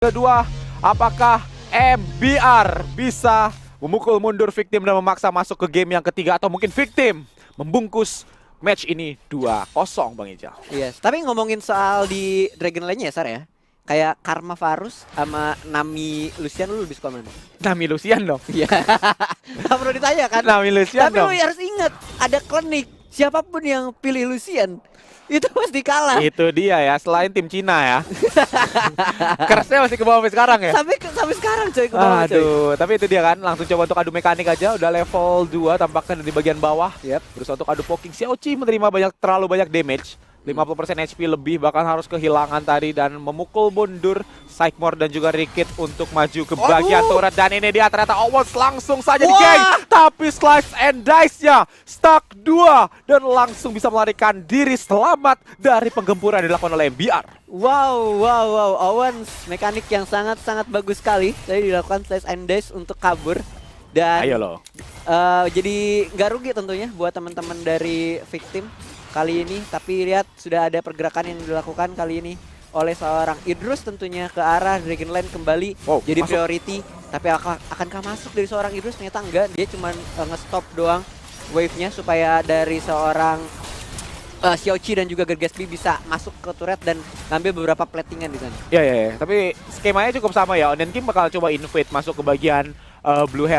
Kedua, apakah MBR bisa memukul mundur Victim dan memaksa masuk ke game yang ketiga, atau mungkin Victim membungkus match ini 2-0 Bang Ijal? Yes, tapi ngomongin soal di Dragon Lane-nya ya, Sar ya. Kayak Karma Varus sama Nami Lucian, lu lebih suka mana? Nami Lucian dong. Iya. Gak perlu ditanya kan? Nami Lucian Tapi dong. lu harus ingat, ada klinik. Siapapun yang pilih Lucian, itu pasti kalah. Itu dia ya, selain tim Cina ya. Kerasnya masih ke bawah sampai sekarang ya? Sampai sekarang coy, ke bawah coy. Aduh, tapi itu dia kan, langsung coba untuk adu mekanik aja, udah level 2 tampaknya di bagian bawah. Yep. Berusaha untuk adu poking, Xiaoqi menerima terlalu banyak damage. 50% HP lebih, bahkan harus kehilangan tadi dan memukul mundur Sycamore dan juga Rikit untuk maju ke bagian turret. Dan ini dia ternyata Owens langsung saja di geng, tapi Slice and Dice-nya stuck 2 dan langsung bisa melarikan diri selamat dari penggempuran yang dilakukan oleh MBR. Wow, Owens mekanik yang sangat bagus sekali. Tadi dilakukan Slice and Dice untuk kabur. Dan Ayo loh. jadi nggak rugi tentunya buat teman-teman dari Victim kali ini. Tapi lihat sudah ada pergerakan yang dilakukan kali ini oleh seorang Idrus tentunya ke arah Dragon Lane kembali jadi masuk. priority. Tapi akankah masuk dari seorang Idrus? Ternyata enggak, dia cuma nge-stop doang wave-nya supaya dari seorang Xiaoqi dan juga Gergesby bisa masuk ke turret dan ngambil beberapa platingan di sana. Ya. Tapi skemanya cukup sama ya. Onion King bakal coba invade masuk ke bagian blue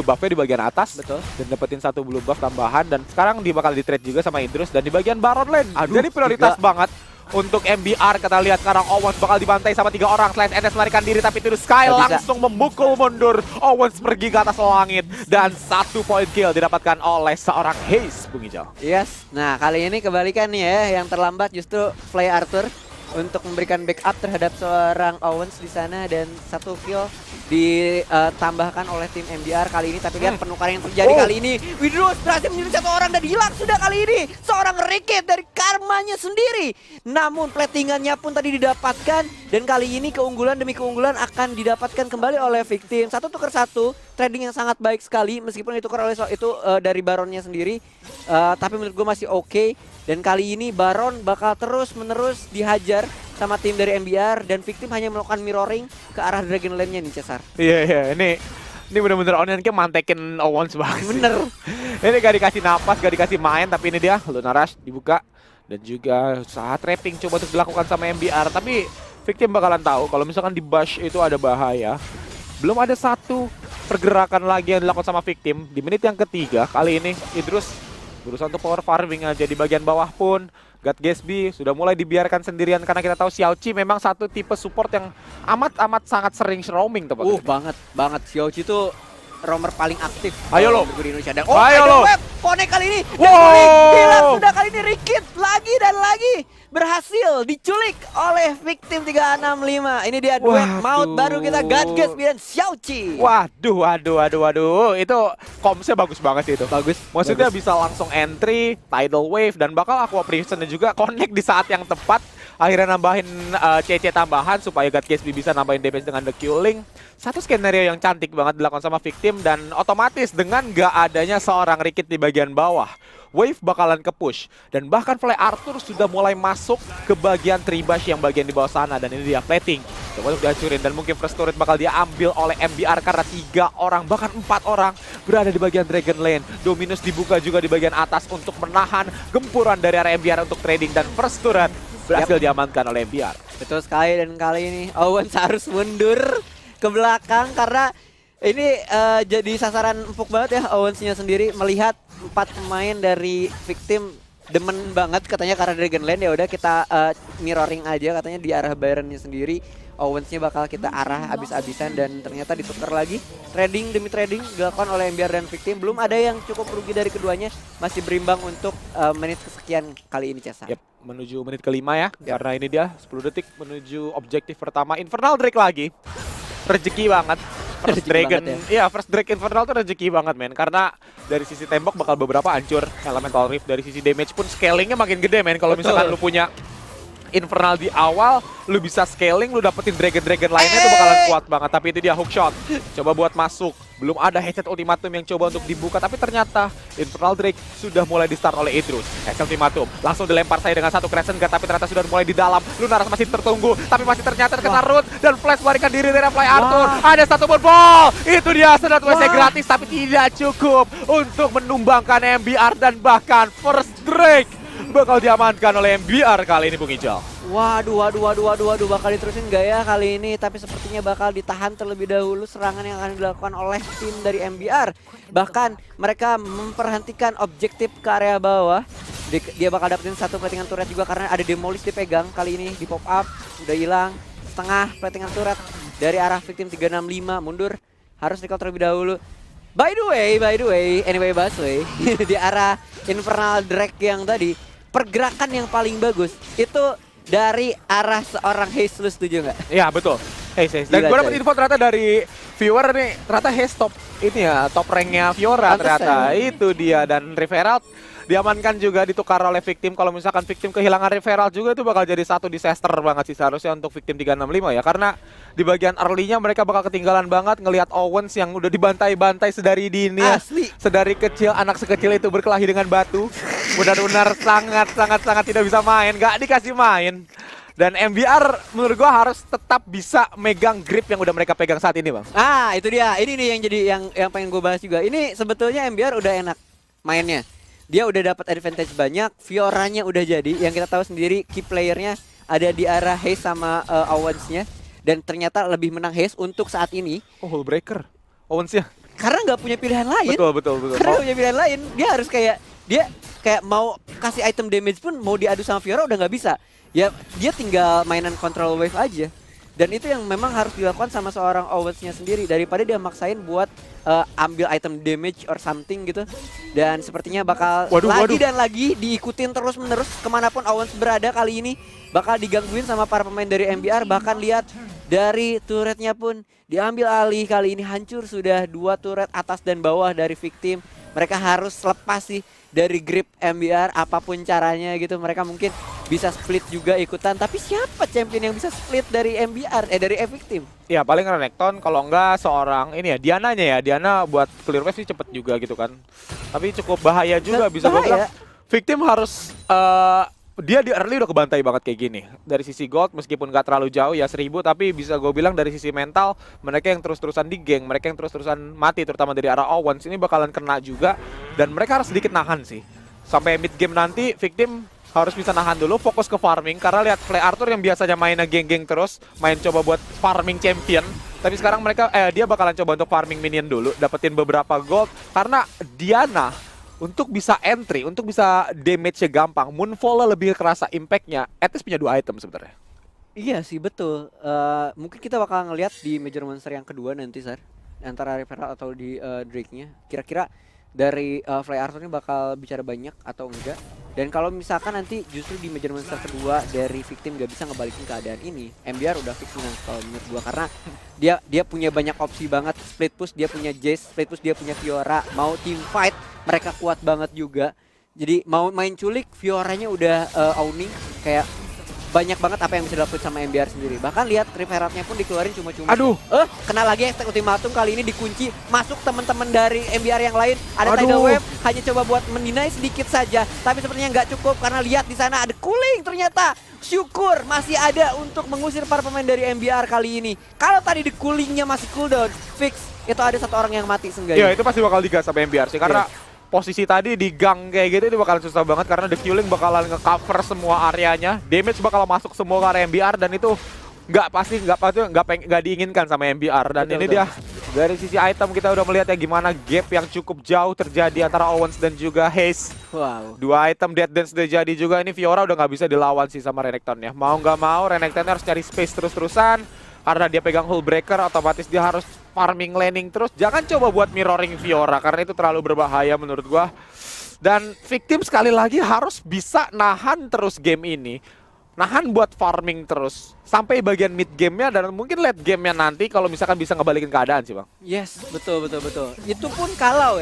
buff-nya di bagian atas. Betul. Dan dapetin satu blue buff tambahan, dan sekarang dia bakal di-trade juga sama Idrus dan di bagian Baron Lane. Jadi prioritas banget untuk MBR. Kita lihat sekarang Owens bakal dibantai sama 3 orang. Slice NS melarikan diri, tapi itu Sky langsung memukul mundur. Owens pergi ke atas langit dan 1 point kill didapatkan oleh seorang Haze, Bung Ijal. Yes. Nah, kali ini kebalikan nih ya, yang terlambat justru Play Arthur untuk memberikan backup terhadap seorang Owens di sana, dan 1 kill ditambahkan oleh tim MBR kali ini. Tapi lihat penukaran yang terjadi kali ini. Widrus berhasil menjadi 1 orang dan hilang sudah kali ini seorang Rikit dari karmanya sendiri. Namun platingannya pun tadi didapatkan, dan kali ini keunggulan demi keunggulan akan didapatkan kembali oleh Victim. 1 tukar 1, trading yang sangat baik sekali meskipun ditukar oleh dari Baronnya sendiri. Tapi menurut gue masih oke. Dan kali ini Baron bakal terus-menerus dihajar sama tim dari MBR, dan Victim hanya melakukan mirroring ke arah Dragon Lane-nya nih, Cesar. Iya, ini bener-bener Onion King mantekin Owens banget. Bener. Ini gak dikasih napas, gak dikasih main, tapi ini dia Luna Rush dibuka dan juga saat trapping coba untuk dilakukan sama MBR. Tapi Victim bakalan tahu kalau misalkan di Bash itu ada bahaya. Belum ada satu pergerakan lagi yang dilakukan sama Victim di menit yang ketiga. Kali ini Idrus berusaha untuk power farming aja di bagian bawah pun. Gergesby sudah mulai dibiarkan sendirian karena kita tahu Xiaoqi memang satu tipe support yang amat sangat sering roaming teman. Banget Xiaoqi itu roamer paling aktif. Ayo lo. Di Indonesia. Dan Ayo lo. Connect kali ini. Wow. Hilang sudah kali ini. Rikit lagi dan lagi berhasil diculik oleh Victim 365. Ini dia duet maut baru kita, Gergesby dan Xiaoqi. Waduh. Itu komsnya bagus banget itu. Bagus. Maksudnya bisa langsung entry, tidal wave, dan bakal Aqua Prison dan juga connect di saat yang tepat. Akhirnya nambahin CC tambahan supaya Gergesby bisa nambahin damage dengan The Killing. Satu skenario yang cantik banget dilakukan sama Victim, dan otomatis dengan gak adanya seorang Rikit di bagian bawah, wave bakalan ke-push. Dan bahkan Play Arthur sudah mulai masuk ke bagian Tribash yang bagian di bawah sana. Dan ini dia plating. Coba untuk dihancurin, dan mungkin first turret bakal diambil oleh MBR karena 3 orang, bahkan 4 orang berada di bagian Dragon Lane. Dominus dibuka juga di bagian atas untuk menahan gempuran dari area MBR untuk trading, dan first turret berhasil diamankan oleh MBR. Betul sekali, dan kali ini Owens harus mundur ke belakang karena ini jadi sasaran empuk banget ya Owens-nya sendiri. Melihat 4 pemain dari Victim demen banget katanya karena Dragon Lane, ya udah kita mirroring aja katanya di arah Baron-nya sendiri. Owens-nya bakal kita arah abis-abisan, dan ternyata ditukar lagi. Trading demi trading dilakukan oleh MBR dan Victim. Belum ada yang cukup rugi dari keduanya. Masih berimbang untuk menit kesekian kali ini, Cesar. Yep, menuju menit kelima ya. Karena ini dia 10 detik menuju objektif pertama. Infernal Drake lagi. Rezeki banget. First Dragon, iya First Drake Infernal tuh rezeki banget men. Karena dari sisi tembok bakal beberapa hancur. Elemental Rift dari sisi damage pun scalingnya makin gede men. Kalau misalkan lu punya Infernal di awal, lu bisa scaling, lu dapetin dragon-dragon lainnya itu bakalan kuat banget. Tapi itu dia hookshot, coba buat masuk. Belum ada headset ultimatum yang coba untuk dibuka, tapi ternyata Infernal Drake sudah mulai di start oleh Idrus. Headset ultimatum langsung dilempar saya dengan satu Crescent Guard, tapi ternyata sudah mulai di dalam. Lunaras masih tertunggu, tapi masih ternyata kena root dan flash barikan diri dari Fly Arthur. Ada satu ball, itu dia sedot WC gratis, tapi tidak cukup untuk menumbangkan MBR dan bahkan first Drake bakal diamankan oleh MBR kali ini, Bung Ijal. Waduh, bakal diterusin nggak ya kali ini? Tapi sepertinya bakal ditahan terlebih dahulu serangan yang akan dilakukan oleh tim dari MBR. Bahkan mereka memperhentikan objektif ke area bawah. Dia bakal dapetin satu platingan turret juga karena ada Demolish dipegang kali ini di pop up. Udah hilang setengah platingan turret dari arah victim 365 mundur. Harus recall terlebih dahulu. By the way, anyway Baswe di arah Infernal Drake yang tadi, pergerakan yang paling bagus itu dari arah seorang Haze, lu setuju nggak? Iya betul, Haze. Dan gue dapet info ternyata dari viewer nih, ternyata Haze top ini ya, top ranknya Fiora ternyata. Itu dia, dan Referral diamankan juga, ditukar oleh victim. Kalau misalkan victim kehilangan Referral juga itu bakal jadi satu disaster banget sih seharusnya untuk victim 365 ya. Karena di bagian early-nya mereka bakal ketinggalan banget ngelihat Owens yang udah dibantai-bantai sedari dini ya. Sedari kecil, anak sekecil itu berkelahi dengan batu. Benar-benar sangat tidak bisa main, gak dikasih main. Dan MBR menurut gua harus tetap bisa megang grip yang udah mereka pegang saat ini, Bang. Itu dia. Ini nih yang jadi yang pengen gue bahas juga. Ini sebetulnya MBR udah enak mainnya. Dia udah dapat advantage banyak, Fioranya udah jadi. Yang kita tahu sendiri key playernya ada di arah Haze sama Owens-nya. Dan ternyata lebih menang Haze untuk saat ini. Oh, Hullbreaker Owens-nya. Karena nggak punya pilihan lain. Betul. Karena nggak punya pilihan lain. Dia harus kayak mau kasih item damage pun mau diadu sama Fiora udah nggak bisa. Ya dia tinggal mainan control wave aja. Dan itu yang memang harus dilakukan sama seorang Owens-nya sendiri daripada dia maksain buat ambil item damage or something gitu. Dan sepertinya bakal lagi diikutin terus-menerus kemanapun Owens berada kali ini. Bakal digangguin sama para pemain dari MBR. Bahkan lihat dari turretnya pun diambil alih kali ini. Hancur sudah 2 turret atas dan bawah dari victim. Mereka harus lepas sih dari grip MBR apapun caranya gitu. Mereka mungkin bisa split juga ikutan, tapi siapa champion yang bisa split dari MBR dari victim? Ya paling Renekton, kalau enggak seorang ini ya Diananya ya. Diana buat clear wave sih cepet juga gitu kan. Tapi cukup bahaya juga, bisa gue bilang. Victim harus dia di early udah kebantai banget kayak gini. Dari sisi gold meskipun gak terlalu jauh ya 1000, tapi bisa gue bilang dari sisi mental mereka yang terus-terusan di geng, mereka yang terus-terusan mati terutama dari arah Owens ini bakalan kena juga. Dan mereka harus sedikit nahan sih. Sampai mid game nanti victim harus bisa nahan dulu, fokus ke farming. Karena lihat Fly Arthur yang biasanya mainnya geng-geng terus, main coba buat farming champion. Tapi sekarang dia bakalan coba untuk farming minion dulu, dapetin beberapa gold. Karena Diana untuk bisa entry, untuk bisa damage-nya gampang, Moonfall lebih kerasa impact-nya. At least punya 2 item sebenarnya. Iya sih betul. Mungkin kita bakal ngelihat di Major Monster yang kedua nanti, Sar, antara Referral atau di Drake-nya. Kira-kira dari Fly Arthur ini bakal bicara banyak atau enggak. Dan kalau misalkan nanti justru di Major Monster kedua dari victim gak bisa ngebalikin keadaan ini, MBR udah fix menang kalau menurut gua. Karena dia punya banyak opsi banget. Split push dia punya Jace, split push dia punya Fiora. Mau team fight mereka kuat banget juga. Jadi mau main culik, Fioranya udah owning. Kayak banyak banget apa yang bisa dilakukan sama MBR sendiri. Bahkan lihat Referatnya pun dikeluarin cuma-cuma. Aduh, kena lagi hashtag ultimatum, kali ini dikunci. Masuk teman-teman dari MBR yang lain. Ada tidal wave, hanya coba buat mendinai sedikit saja. Tapi sepertinya nggak cukup karena lihat di sana ada cooling ternyata. Syukur masih ada untuk mengusir para pemain dari MBR kali ini. Kalau tadi di coolingnya masih cooldown, fix itu ada 1 orang yang mati seenggaknya. Iya, itu pasti bakal digas sama MBR sih karena posisi tadi di gang kayak gitu itu bakalan susah banget karena The Killing bakalan nge-cover semua areanya, damage bakal masuk semua ke area MBR dan itu nggak diinginkan sama MBR. Dan ini dia dari sisi item kita udah melihat ya gimana gap yang cukup jauh terjadi antara Owens dan juga Haze. Wow. 2 item Death Dance udah jadi juga, ini Fiora udah nggak bisa dilawan sih sama Renekton ya. Mau nggak mau Renekton harus cari space terus-terusan. Karena dia pegang Hullbreaker, otomatis dia harus farming laning terus. Jangan coba buat mirroring Fiora, karena itu terlalu berbahaya menurut gua. Dan victim sekali lagi harus bisa nahan terus game ini. Nahan buat farming terus. Sampai bagian mid game-nya dan mungkin late game-nya nanti kalau misalkan bisa ngebalikin keadaan sih, Bang. Yes, betul. Itu pun kalau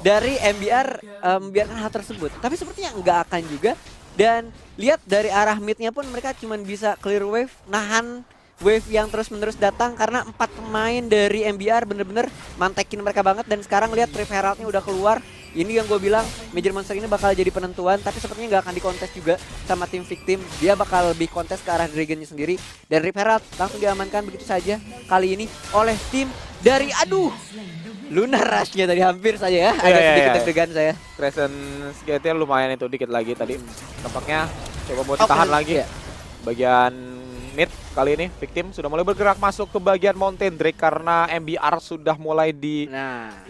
dari MBR membiarkan hal tersebut. Tapi sepertinya nggak akan juga. Dan lihat dari arah midnya pun mereka cuma bisa clear wave, nahan wave yang terus-menerus datang karena 4 pemain dari MBR bener-bener mantekin mereka banget. Dan sekarang lihat Rip Herald-nya udah keluar. Ini yang gue bilang Major Monster ini bakal jadi penentuan, tapi sepertinya nggak akan dikontes juga sama tim Victim. Dia bakal lebih kontes ke arah Dragon-nya sendiri. Dan Rip Herald langsung diamankan begitu saja kali ini oleh tim dari Lunar Rush-nya tadi hampir saja ya. Agak sedikit deg-degan saya. Crescent skate-nya lumayan itu dikit lagi tadi. Tampaknya coba buat ditahan lagi. Iya. Bagian mid kali ini Victim sudah mulai bergerak masuk ke bagian Mountain Drake karena MBR sudah mulai di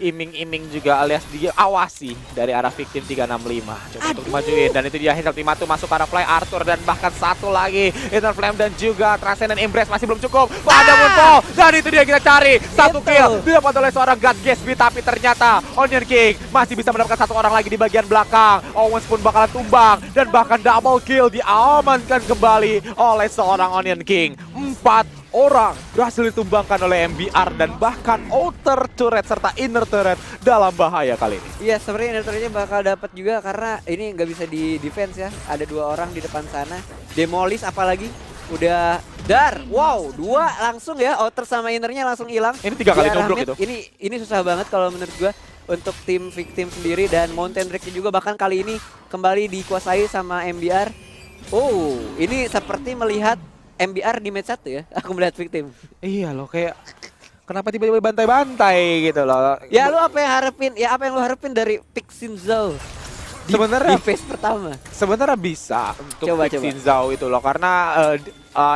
iming-iming juga alias diawasi dari arah Victim 365. Coba untuk dimajuin dan itu dia Hazel Timatu masuk ke arah Fly Arthur dan bahkan satu lagi Eternal Flame dan juga Transcendent Embrace masih belum cukup. Ada Moonfall dan itu dia kita cari satu kill didapat oleh seorang God Gatsby, tapi ternyata Onion King masih bisa mendapatkan satu orang lagi di bagian belakang. Owens pun bakalan tumbang dan bahkan double kill diamankan kembali oleh seorang Onion King. 4 orang berhasil ditumbangkan oleh MBR dan bahkan outer turret serta inner turret dalam bahaya kali ini. Iya, sebenarnya inner turretnya bakal dapat juga karena ini nggak bisa di defense ya. Ada 2 orang di depan sana. Demolish apalagi udah dar. Wow, 2 langsung ya, outer sama innernya langsung hilang. Ini 3 kali nubruk itu. Ini susah banget kalau menurut gua untuk tim Victim sendiri, dan Mountain Drake juga bahkan kali ini kembali dikuasai sama MBR. Oh, ini seperti melihat MBR di match 1 ya. Aku melihat Victim. Iya loh, kayak kenapa tiba-tiba bantai-bantai gitu loh. Ya lu apa yang harapin? Ya apa yang lu harapin dari pick Xin-Zhao sebenarnya di phase pertama? Sebenarnya bisa untuk pick Xin-Zhao itu loh, karena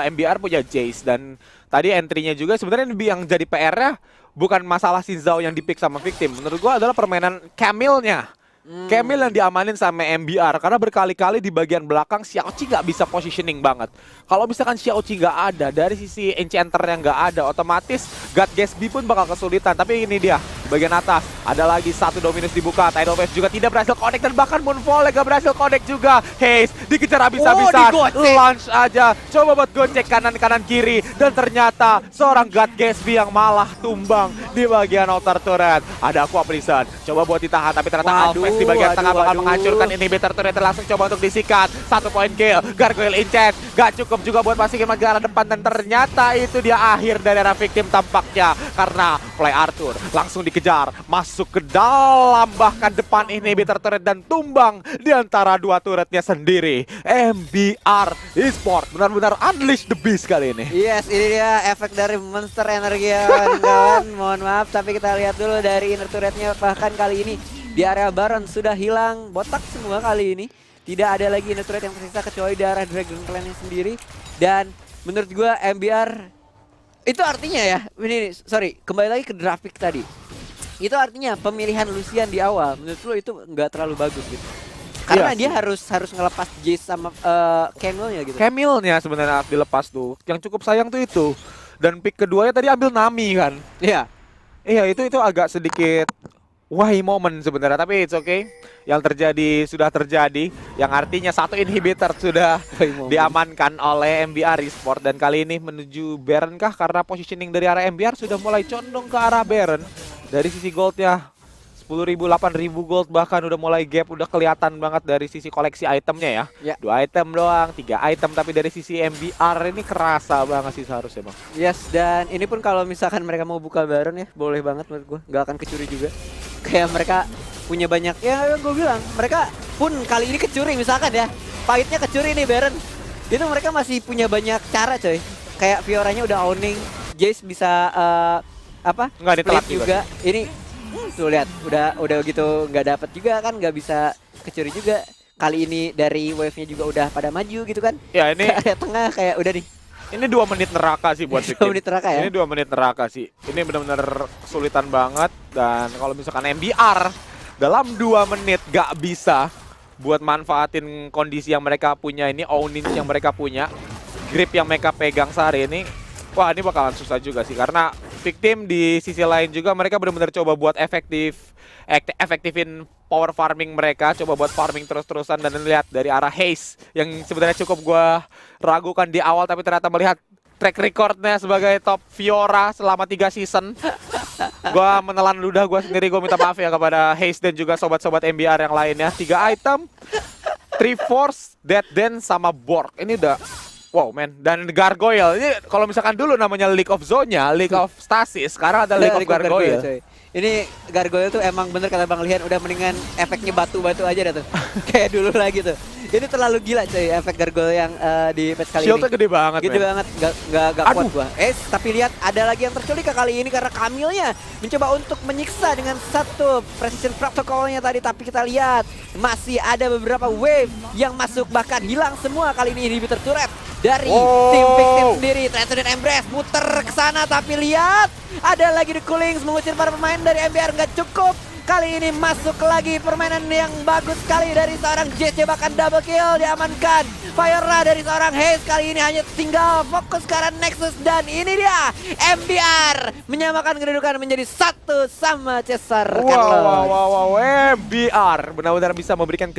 MBR punya Jace dan tadi entry-nya juga sebenarnya yang jadi PR-nya bukan masalah Xin-Zhao yang di-pick sama Victim. Menurut gua adalah permainan Camille-nya. Camille yang diamanin sama MBR karena berkali-kali di bagian belakang Xiaoqi nggak bisa positioning banget. Kalau misalkan Xiaoqi nggak ada, dari sisi Enchanter yang nggak ada, otomatis God Gatsby pun bakal kesulitan. Tapi ini dia, di bagian atas ada lagi satu Dominus dibuka. Tidal Wave juga tidak berhasil connect dan bahkan Moonfall nggak berhasil connect juga. Haze dikejar habis-habisan, launch aja, coba buat gocek kanan kiri dan ternyata seorang God Gatsby yang malah tumbang di bagian outer turret. Ada Aqua Prison, coba buat ditahan tapi ternyata Alves di bagian tengah bakal menghancurkan inhibitor turret, langsung coba untuk disikat. 1 point kill, Gargoyle Enchant gak cukup juga buat masukin ke arah depan dan ternyata itu dia akhir dari arah Victim tampaknya karena Fly Arthur langsung dikejar masuk ke dalam bahkan depan inhibitor turret dan tumbang di antara 2 turretnya sendiri. MBR Esport benar-benar unleash the beast kali ini. Yes, ini dia efek dari monster energi ya kawan-kawan. Mohon maaf tapi kita lihat dulu dari inner turretnya, bahkan kali ini di area Baron sudah hilang botak semua kali ini. Tidak ada lagi inner turret yang tersisa kecuali di arah Dragon Clan-nya sendiri. Dan menurut gua MBR itu artinya ya, ini sorry, kembali lagi ke draft pick tadi. Itu artinya pemilihan Lucian di awal menurut lo itu nggak terlalu bagus gitu. Karena dia harus ngelepas Jace sama Camille-nya gitu. Camille-nya sebenarnya dilepas tuh. Yang cukup sayang tuh itu. Dan pick keduanya tadi ambil Nami kan. Iya. Iya, itu agak sedikit why moment sebenarnya, tapi it's okay. Yang terjadi sudah terjadi, yang artinya satu inhibitor sudah diamankan oleh MBR Esport dan kali ini menuju Baron kah, karena positioning dari arah MBR sudah mulai condong ke arah Baron. Dari sisi goldnya 10.000, 8.000 gold bahkan udah mulai gap, udah kelihatan banget dari sisi koleksi itemnya ya. 2 item doang, 3 item, tapi dari sisi MBR ini kerasa banget sih seharusnya bang. Yes, dan ini pun kalau misalkan mereka mau buka Baron ya, boleh banget menurut gue, nggak akan kecuri juga. Kayak mereka punya banyak, ya gue bilang, mereka pun kali ini kecuri misalkan ya, pahitnya kecuri nih Baron. Itu mereka masih punya banyak cara coy. Kayak Fioranya udah owning, Jace bisa nggak ditelat juga. Ini tuh lihat udah gitu nggak dapat juga kan, nggak bisa kecuri juga. Kali ini dari wave-nya juga udah pada maju gitu kan. Ya ini kayak tengah kayak udah nih. Ini 2 menit neraka sih buat Victim. 2 menit neraka ya. Ini 2 menit neraka sih. Ini benar-benar kesulitan banget dan kalau misalkan MBR dalam 2 menit gak bisa buat manfaatin kondisi yang mereka punya ini, owning yang mereka punya, grip yang mereka pegang sehari ini, wah ini bakalan susah juga sih karena Victim di sisi lain juga mereka benar-benar coba buat efektifin power farming mereka, coba buat farming terus-terusan dan lihat dari arah Haze yang sebenarnya cukup gua ragukan di awal tapi ternyata melihat track recordnya sebagai top Fiora selama 3 season. Gua menelan ludah gua sendiri, gua minta maaf ya kepada Haze dan juga sobat-sobat MBR yang lainnya. 3 item Triforce, Dead Dance sama Borg. Ini udah wow men. Dan Gargoyle. Ini kalau misalkan dulu namanya League of Zone-nya, League of Stasis, sekarang ada League of Gargoyle. coy. Ini Gargoyle tuh emang bener kata Bang Lihan, udah mendingan efeknya batu-batu aja dah tuh. Kayak dulu lagi tuh. Ini terlalu gila coy efek Gargoyle yang di patch kali Shieldnya ini. gede banget Gede men. banget, gak kuat Aduh. gua. Tapi lihat ada lagi yang terculik kali ini karena Camille-nya mencoba untuk menyiksa dengan satu precision protokolnya tadi. Tapi kita lihat masih ada beberapa wave yang masuk, bahkan hilang semua kali ini inhibitor turret dari tim victim sendiri. Transcendent Embrace muter ke sana, tapi lihat ada lagi The Coolings mengusir para pemain dari MBR. Nggak cukup, kali ini masuk lagi permainan yang bagus sekali dari seorang JC, bahkan double kill diamankan. Fire dari seorang Haze kali ini hanya tinggal fokus ke arah Nexus, dan ini dia MBR menyamakan kedudukan menjadi 1 sama Cesar Carlos. Wow, MBR benar-benar bisa memberikan